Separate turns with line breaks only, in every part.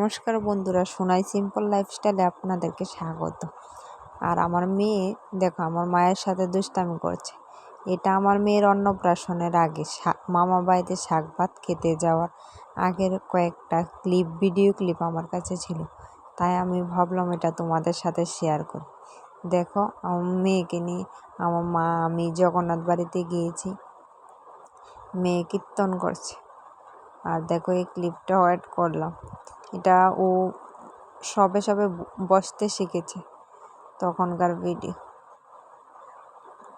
নমস্কার বন্ধুরা, সোনাই সিম্পল লাইফস্টাইলে আপনাদেরকে স্বাগত। আর আমার মেয়ে দেখো আমার মায়ের সাথে দুষ্টামি করছে। এটা আমার মেয়ের অন্নপ্রাশনের আগে মামা বাড়িতে শাক ভাত খেতে যাওয়ার আগের কয়েকটা ভিডিও ক্লিপ আমার কাছে ছিল, তাই আমি ভাবলাম এটা তোমাদের সাথে শেয়ার করি। দেখো আমার মেয়েকে নিয়ে আমার মা আমি জগন্নাথ বাড়িতে গিয়েছি, মেয়ে কীর্তন করছে। আর দেখো এই ক্লিপটা অ্যাড করলাম। এটা ও সবে বসতে শিখেছে তখনকার ভিডিও।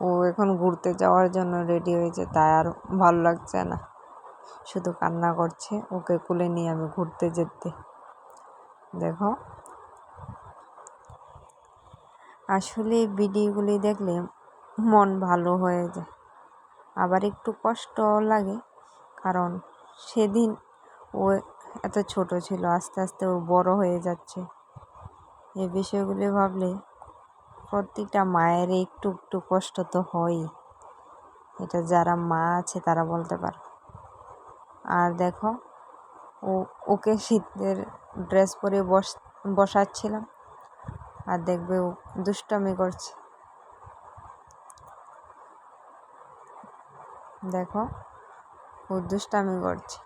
ও এখন ঘুরতে যাওয়ার জন্য রেডি হয়েছে, তাই আর ভালো লাগছে না, শুধু কান্না করছে ওকে কোলে নিয়ে আমি ঘুরতে যেতে। দেখো আসলে এই ভিডিওগুলি দেখলে মন ভালো হয়ে যায়, আবার একটু কষ্ট লাগে, কারণ সেদিন ও এত ছোট ছিল, আস্তে আস্তে ও বড় হয়ে যাচ্ছে। এই বিষয়গুলি ভাবলে প্রত্যেকটা মায়ের একটু একটু কষ্ট তো হয়ই, এটা যারা মা আছে তারা বলতে পারে। আর দেখো ওকে শীতের ড্রেস পরে বসাচ্ছিলাম, আর দেখবে ও দুষ্টামি করছে। দেখো ও দুষ্টামি করছে,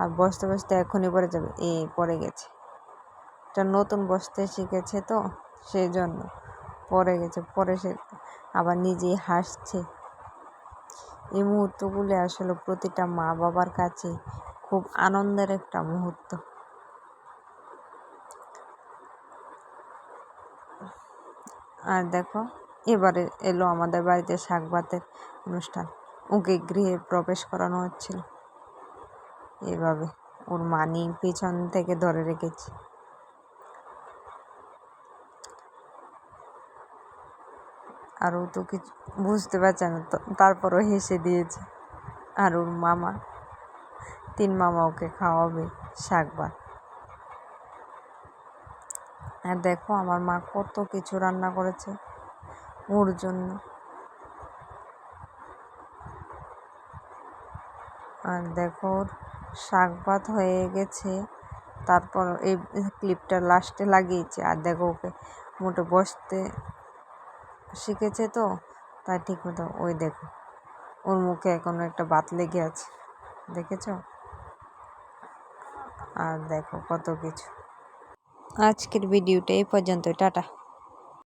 আর বসতে বসতে এখনই পড়ে যাবে, পড়ে গেছে। এটা নতুন বসতে শিখেছে তো সেই জন্য পড়ে গেছে, পরে সে আবার নিজেই হাসছে। এই মুহূর্তগুলি আসলে প্রতিটা মা বাবার কাছে খুব আনন্দের একটা মুহূর্ত। আর দেখো এবারে এলো আমাদের বাড়িতে শাক ভাতের অনুষ্ঠান, ওকে গৃহে প্রবেশ করানো হচ্ছিল। এভাবে ওর মানি পিছন থেকে ধরে রেখেছি। আর ও তো কিছু বুঝতে পারছে না, তারপরও হেসে দিয়েছে। আর ওর মামা 3 মামা ওকে খাওয়াবে শাক ভাত। আর দেখো আমার মা কত কিছু রান্না করেছে ওর জন্য। আর দেখো ওর শাক ভাত হয়ে গেছে, তারপর এই ক্লিপটা লাস্টে লাগিয়েছে। আর দেখো ওকে মোটে বসতে শিখেছে তো, তাই ঠিক মতো ওই দেখো ওর মুখে এখনো একটা ভাত লেগে আছে, দেখেছো? আর দেখো কত কিছু। আজকের ভিডিওটা এই পর্যন্ত, টাটা।